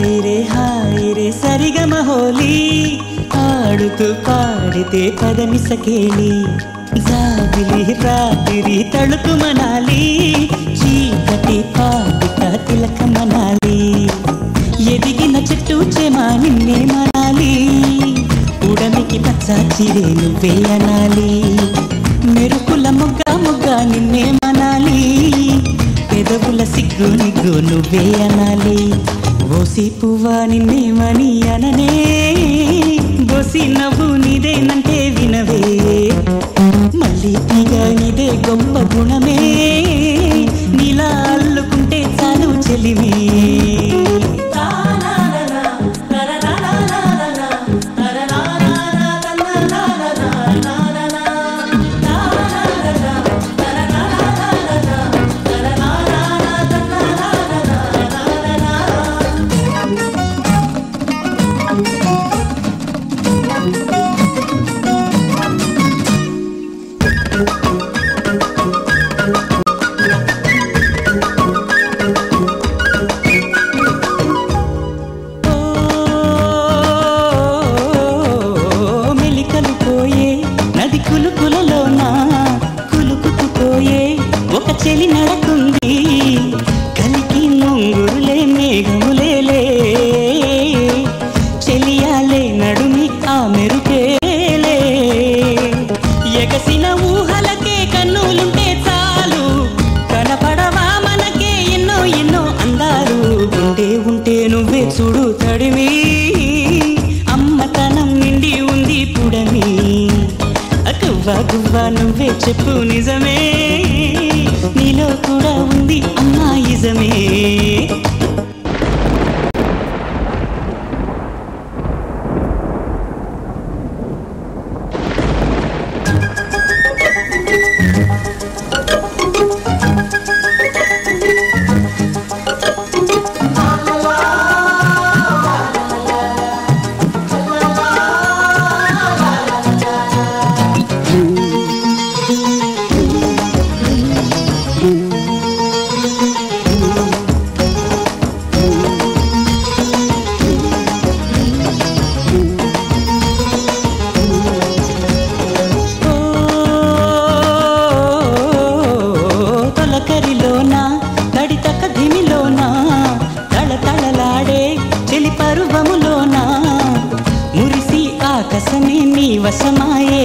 hi రే సరిగమ హోలీ ఆడుతూ పాడితే పదనిసకేళి జాబిలి రాత్రి తళుకు మనాలి చీకటి పాటిక తిలక మనాలి ఎదిగిన చెట్టు చేమా నిన్నే మనాలి ఉడమికి పచ్చ చిరే నువ్వే అనాలి మెరుపుల మొగ్గ మొగ్గ నిన్నే మనాలి పెదవుల సిగ్గు నిగ్గు నువ్వే అనాలి బోసి పువ్వా నిన్నేమని అననే బోసి నవ్వు నీదేనంటే వినవే మళ్ళీ తీగ నీదే గొప్ప గుణమే నీలా అల్లుకుంటే చాలు చెలిమే చెలి నడకుంది కలికి ముంగురులే మేఘములేలే చెలియాలే నడుమి ఆ మెరుపేలే ఎగసిన ఊహలకే కన్నులుంటే చాలు కనపడవా మనకే ఎన్నో ఎన్నో అందాలు ఉంటే ఉంటే నువ్వే చూడు తడివి అమ్మతనం నిండి ఉంది పుడమి గువ్వా గువ్వా నువ్వే చెప్పు నిజమే నీలో కూడా ఉంది అమ్మాయిజమే పరువములోనా మురిసి ఆకాశమే నీ వశమాయే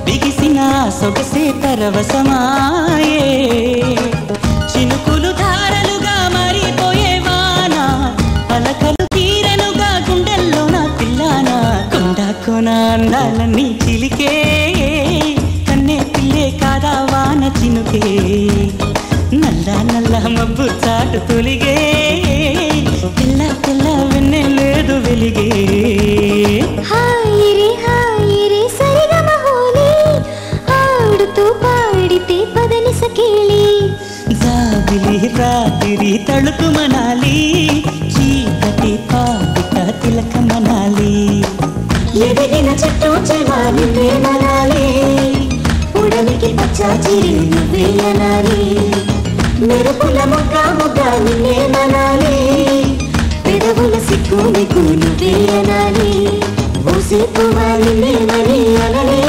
బిగిసిన సొగసే పరవశమాయే చినుకులు ధారలుగా మారిపోయే వాన పలకలు తీరనుగా గుండెల్లోన పిల్లానా కొండ కొన అందాలన్నీ చిలికే కన్నే పిల్లే కాదా వాన చినుకే నల్ల నల్ల మబ్బు చాటు తొలిగే తెల్ల తెల్ల వెన్నె లేదు వెలిగే హాయ్ రే సరిగమ హోలీ ఆడుతూ పాడితే పదనిసకేళి జాబిలి రాత్రి తళుకు మనాలి చీకటి పాటిక తిలక మనాలి ఎదిగిన చెట్టు చేమా నిన్నే మనాలి ఉడమికి పచ్చ చిరే నువ్వే అనాలి మెరుపుల మొగ్గ మొగ్గ నిన్నే మనాలి పెదవుల సిగ్గు నీకు నువ్వే అనాలి బోసి పువ్వా నిన్నేమని అనలే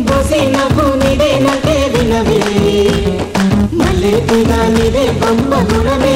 బోసి నవ్వు నీదేనంటే వినవే మళ్ళీ తీగ నీదే బొమ్మ గుణమే